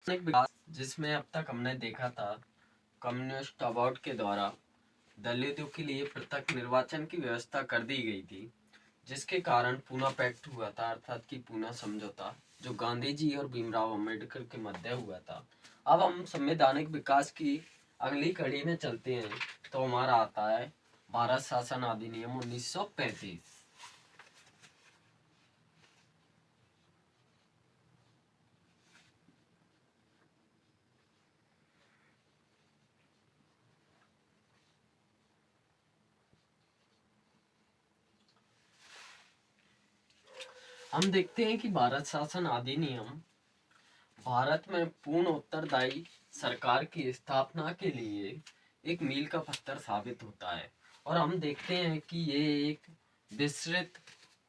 एक विकास जिसमें अब तक हमने देखा था कम्युनिस्ट अवार्ड के द्वारा दलितों के लिए पृथक निर्वाचन की व्यवस्था कर दी गई थी, जिसके कारण पूना पैक्ट हुआ था, अर्थात कि पूना समझौता, जो गांधी जी और भीमराव अंबेडकर के मध्य हुआ था। अब हम संवैधानिक विकास की अगली कड़ी में चलते हैं, तो हमारा आता है भारत शासन अधिनियम 1935। हम देखते हैं कि भारत शासन अधिनियम भारत में पूर्ण उत्तरदायी सरकार की स्थापना के लिए एक मील का पत्थर साबित होता है। और हम देखते हैं कि ये एक विस्तृत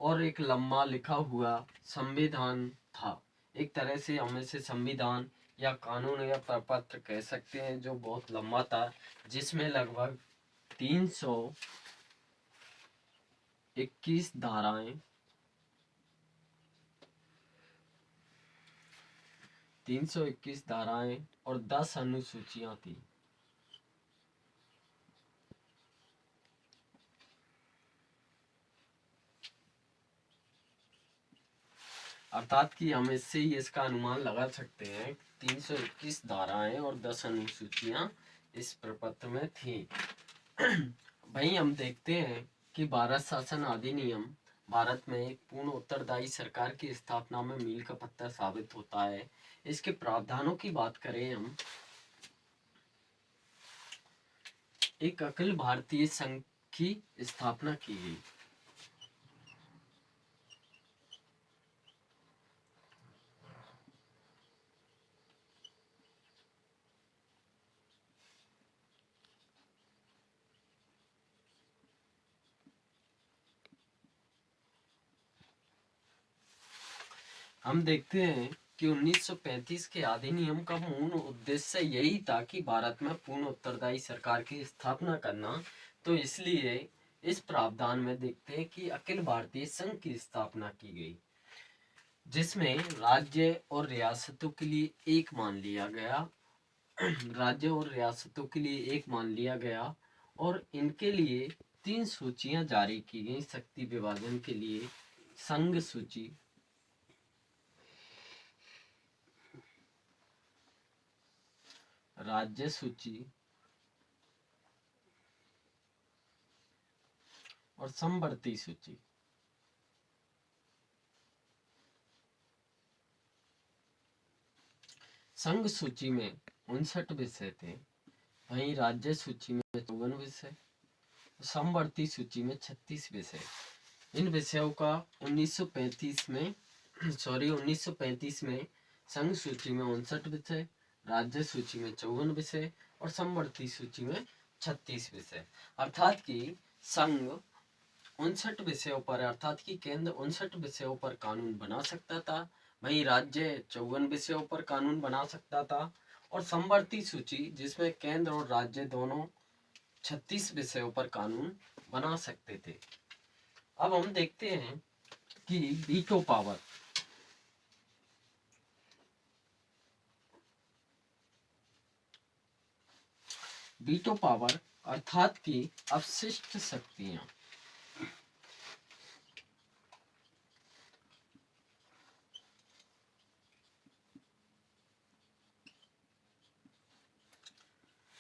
और एक लंबा लिखा हुआ संविधान था। एक तरह से हम इसे संविधान या कानून या प्रपत्र कह सकते हैं, जो बहुत लंबा था, जिसमें लगभग 321 धाराएं 321 धाराएं और 10 अनुसूचियां थी। अर्थात कि हम इससे ही इसका अनुमान लगा सकते हैं। 321 धाराएं और 10 अनुसूचियां इस प्रपत्र में थी। वहीं हम देखते हैं कि भारत शासन अधिनियम भारत में एक पूर्ण उत्तरदायी सरकार की स्थापना में मील का पत्थर साबित होता है। इसके प्रावधानों की बात करें हम, एक अखिल भारतीय संघ की स्थापना की गई। हम देखते हैं कि 1935 के अधिनियम का मूल उद्देश्य यही था कि भारत में पूर्ण उत्तरदायी सरकार की स्थापना करना। तो इसलिए इस प्रावधान में देखते हैं कि अखिल भारतीय संघ की स्थापना की गई, जिसमें राज्य और रियासतों के लिए एक मान लिया गया। राज्य और रियासतों के लिए एक मान लिया गया और इनके लिए 3 सूचियां जारी की गई शक्ति विभाजन के लिए। संघ सूची, राज्य सूची और समवर्ती सूची। संघ सूची में 59 विषय थे, वहीं राज्य सूची में 54 विषय, समवर्ती सूची में 36 विषय। इन विषयों का 1935 में संघ सूची में 59 विषय, राज्य सूची में 54 विषय और समवर्ती सूची में 36 विषय। अर्थात कि संघ 59 विषयों पर, अर्थात कि केंद्र 59 विषयों पर कानून बना सकता था, वहीं राज्य 54 विषयों पर कानून बना सकता था, और समवर्ती सूची जिसमें केंद्र और राज्य दोनों 36 विषयों पर कानून बना सकते थे। अब हम देखते हैं कि वीटो पावर, वीटो पावर अर्थात कि अवशिष्ट शक्तियां,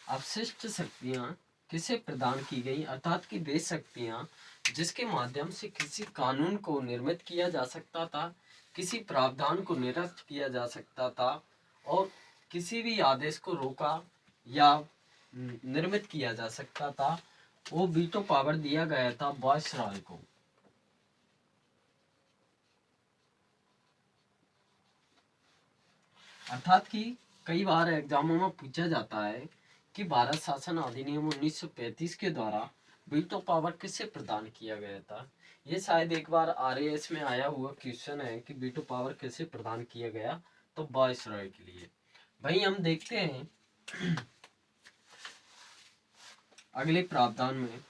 अवशिष्ट शक्तियां किसे प्रदान की गई, अर्थात कि वे शक्तियां जिसके माध्यम से किसी कानून को निर्मित किया जा सकता था, किसी प्रावधान को निरस्त किया जा सकता था और किसी भी आदेश को रोका या निर्मित किया जा सकता था, वो वीटो पावर दिया गया था वायसराय को। अर्थात कि कई बार एग्जामों में पूछा जाता है कि भारत शासन अधिनियम 1935 के द्वारा वीटो पावर किसे प्रदान किया गया था। ये शायद एक बार आरएएस में आया हुआ क्वेश्चन है कि वीटो पावर किसे प्रदान किया गया, तो वायसराय के लिए। वहीं हम देखते हैं अगले प्रावधान में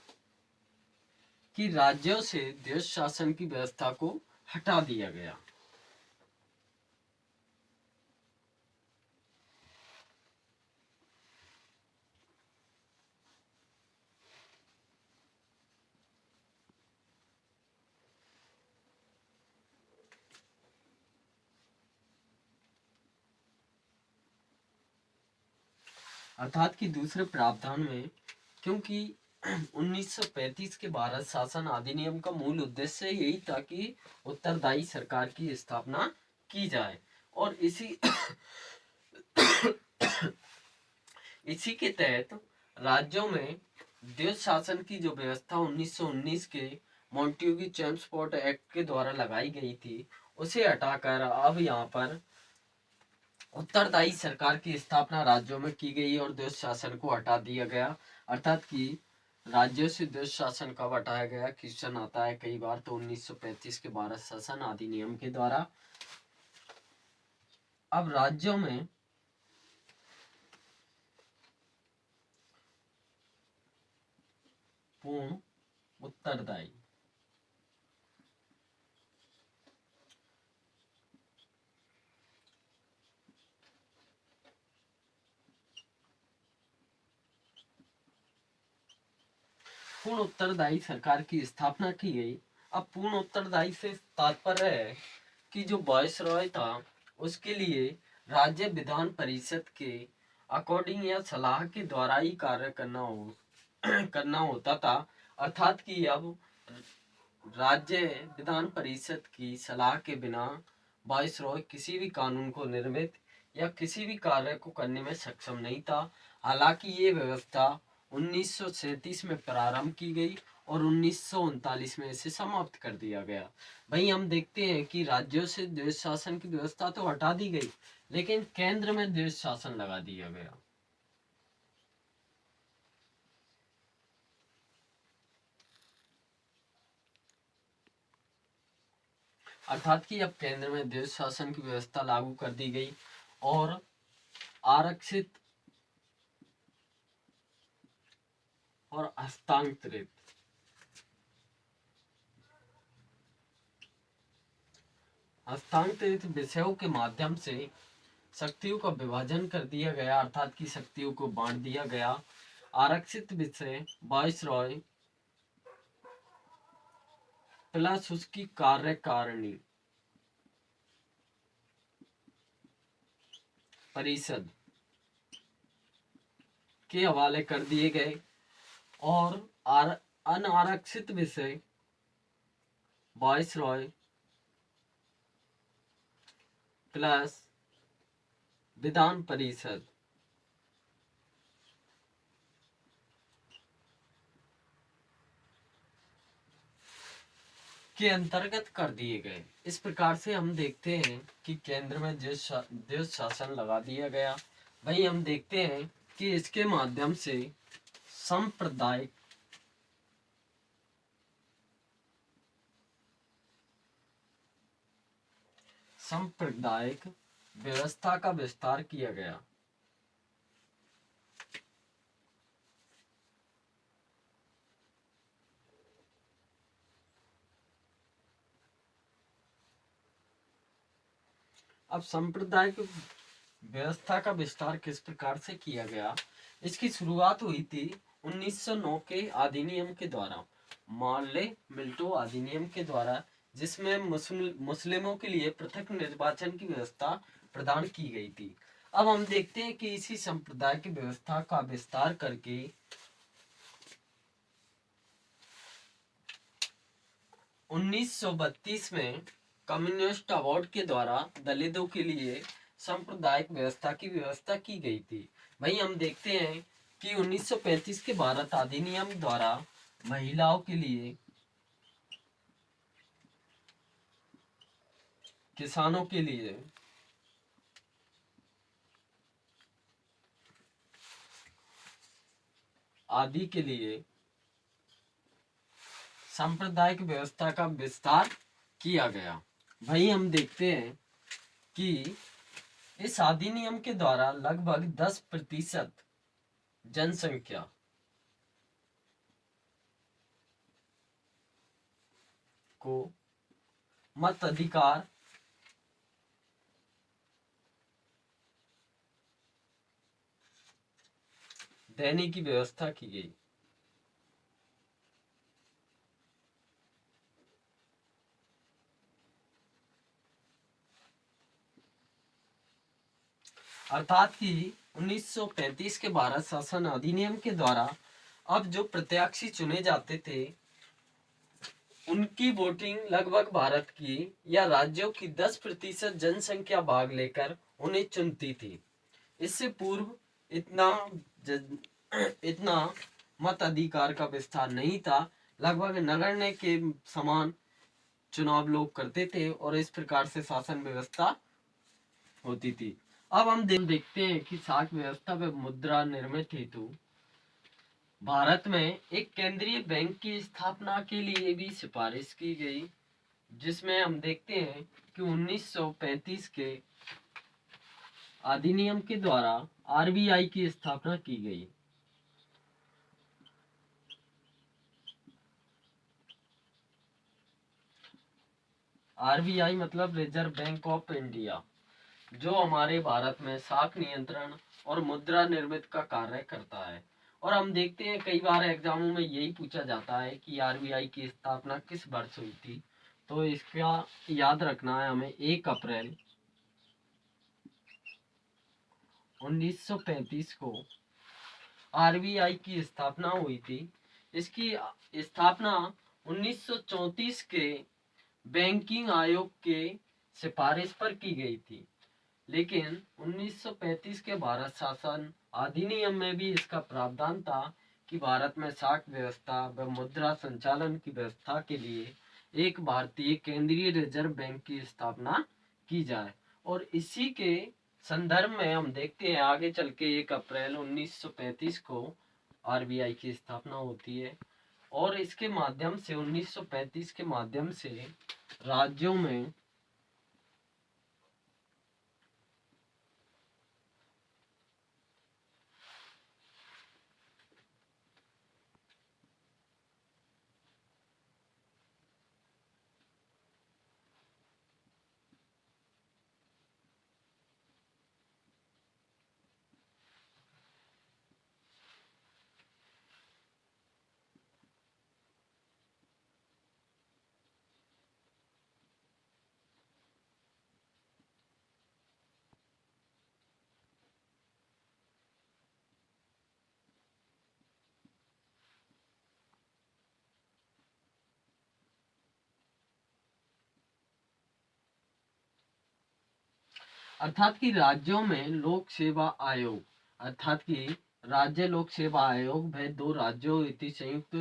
कि राज्यों से देश शासन की व्यवस्था को हटा दिया गया। अर्थात कि दूसरे प्रावधान में, क्योंकि 1935 के भारत शासन अधिनियम का मूल उद्देश्य यही था कि उत्तरदायी सरकार की स्थापना की जाए, और इसी के तहत राज्यों में देश शासन की जो व्यवस्था 1919 के मॉन्टेग्यू चेम्सफोर्ड एक्ट के द्वारा लगाई गई थी, उसे हटाकर अब यहाँ पर उत्तरदायी सरकार की स्थापना राज्यों में की गई और देश शासन को हटा दिया गया। अर्थात कि राज्यों से देश शासन कब हटाया गया, क्वेश्चन आता है कई बार, तो 1935 के भारत शासन अधिनियम के द्वारा। अब राज्यों में पूर्ण उत्तरदायी पूर्ण उत्तरदायी सरकार की स्थापना की गई। अब पूर्ण उत्तरदायी से तात्पर्य है कि जो वायसरॉय था उसके लिए राज्य विधान परिषद के अकॉर्डिंग या सलाह के द्वारा ही कार्य करना होता था। अर्थात कि अब राज्य विधान परिषद की सलाह के बिना वायसरॉय किसी भी कानून को निर्मित या किसी भी कार्य को करने में सक्षम नहीं था। हालांकि ये व्यवस्था 1937 में प्रारंभ की गई और 1939 में इसे समाप्त कर दिया गया। वहीं हम देखते हैं कि राज्यों से देश शासन की व्यवस्था तो हटा दी गई, लेकिन केंद्र में देश शासन लगा दिया गया। अर्थात कि अब केंद्र में देश शासन की व्यवस्था लागू कर दी गई और आरक्षित और हस्तांतरित विषयों के माध्यम से शक्तियों का विभाजन कर दिया गया। अर्थात कि शक्तियों को बांट दिया गया। आरक्षित विषय वायसरॉय प्लस उसकी कार्यकारिणी परिषद के हवाले कर दिए गए और अनारक्षित विषय वायसरॉय प्लस विधान परिषद के अंतर्गत कर दिए गए। इस प्रकार से हम देखते हैं कि केंद्र में देश शासन लगा दिया गया। वहीं हम देखते हैं कि इसके माध्यम से सांप्रदायिक सांप्रदायिक व्यवस्था का विस्तार किया गया। अब सांप्रदायिक व्यवस्था का विस्तार किस प्रकार से किया गया, इसकी शुरुआत हुई थी 1909 के अधिनियम के द्वारा, मार्ले मिल्टो अधिनियम के द्वारा, जिसमें मुस्लिमों के लिए पृथक निर्वाचन की व्यवस्था प्रदान की गई थी। अब हम देखते हैं कि इसी संप्रदाय की व्यवस्था का विस्तार करके 1932 में कम्युनिस्ट अवार्ड के द्वारा दलितों के लिए सांप्रदायिक व्यवस्था की व्यवस्था की गई थी। वहीं हम देखते हैं कि 1935 के भारत अधिनियम द्वारा महिलाओं के लिए, किसानों के लिए, आदि के लिए सांप्रदायिक व्यवस्था का विस्तार किया गया। वहीं हम देखते हैं कि इस अधिनियम के द्वारा लगभग 10% जनसंख्या को मत अधिकार देने की व्यवस्था की गई। अर्थात कि 1935 के भारत शासन अधिनियम के द्वारा अब जो प्रत्याशी चुने जाते थे उनकी वोटिंग लगभग भारत की या राज्यों की 10% जनसंख्या भाग लेकर उन्हें चुनती थी। इससे पूर्व इतना इतना मत अधिकार का विस्तार नहीं था। लगभग नगण्य के समान चुनाव लोग करते थे और इस प्रकार से शासन व्यवस्था होती थी। अब हम देखते हैं कि शासन व्यवस्था व मुद्रा निर्मित हेतु भारत में एक केंद्रीय बैंक की स्थापना के लिए भी सिफारिश की गई, जिसमें हम देखते हैं कि 1935 के अधिनियम के द्वारा आरबीआई की स्थापना की गई। आरबीआई मतलब रिजर्व बैंक ऑफ इंडिया, जो हमारे भारत में साख नियंत्रण और मुद्रा निर्मित का कार्य करता है। और हम देखते हैं कई बार एग्जामों में यही पूछा जाता है कि आरबीआई की स्थापना किस वर्ष हुई थी। तो इसका याद रखना है हमें 1 अप्रैल 1935 को आरबीआई की स्थापना हुई थी। इसकी स्थापना 1934 के बैंकिंग आयोग के सिफारिश पर की गई थी, लेकिन 1935 के भारत शासन अधिनियम में भी इसका प्रावधान था कि भारत में शासन व्यवस्था व मुद्रा संचालन की व्यवस्था के लिए एक भारतीय केंद्रीय रिजर्व बैंक की स्थापना की जाए। और इसी के संदर्भ में हम देखते हैं आगे चल के 1 अप्रैल 1935 को आरबीआई की स्थापना होती है। और इसके माध्यम से 1935 के माध्यम से राज्यों में अर्थात कि राज्यों में लोक सेवा आयोग अर्थात कि राज्य लोक सेवा आयोग व 2 राज्यों हेतु संयुक्त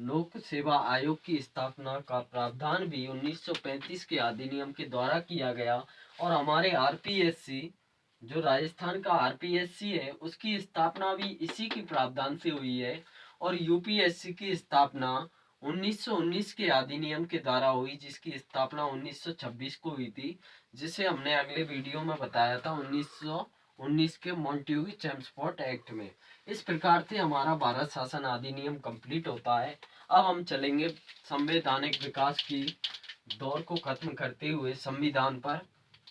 लोक सेवा आयोग की स्थापना का प्रावधान भी 1935 के अधिनियम के द्वारा किया गया। और हमारे आरपीएससी जो राजस्थान का आरपीएससी है उसकी स्थापना भी इसी के प्रावधान से हुई है। और यूपीएससी की स्थापना 1919 के अधिनियम के द्वारा हुई, जिसकी स्थापना 1926 को हुई थी, जिसे हमने अगले वीडियो में बताया था 1919 के मॉन्टेग्यू चेम्सफोर्ड एक्ट में। इस प्रकार से हमारा भारत शासन अधिनियम कंप्लीट होता है। अब हम चलेंगे संवैधानिक विकास की दौर को खत्म करते हुए संविधान पर।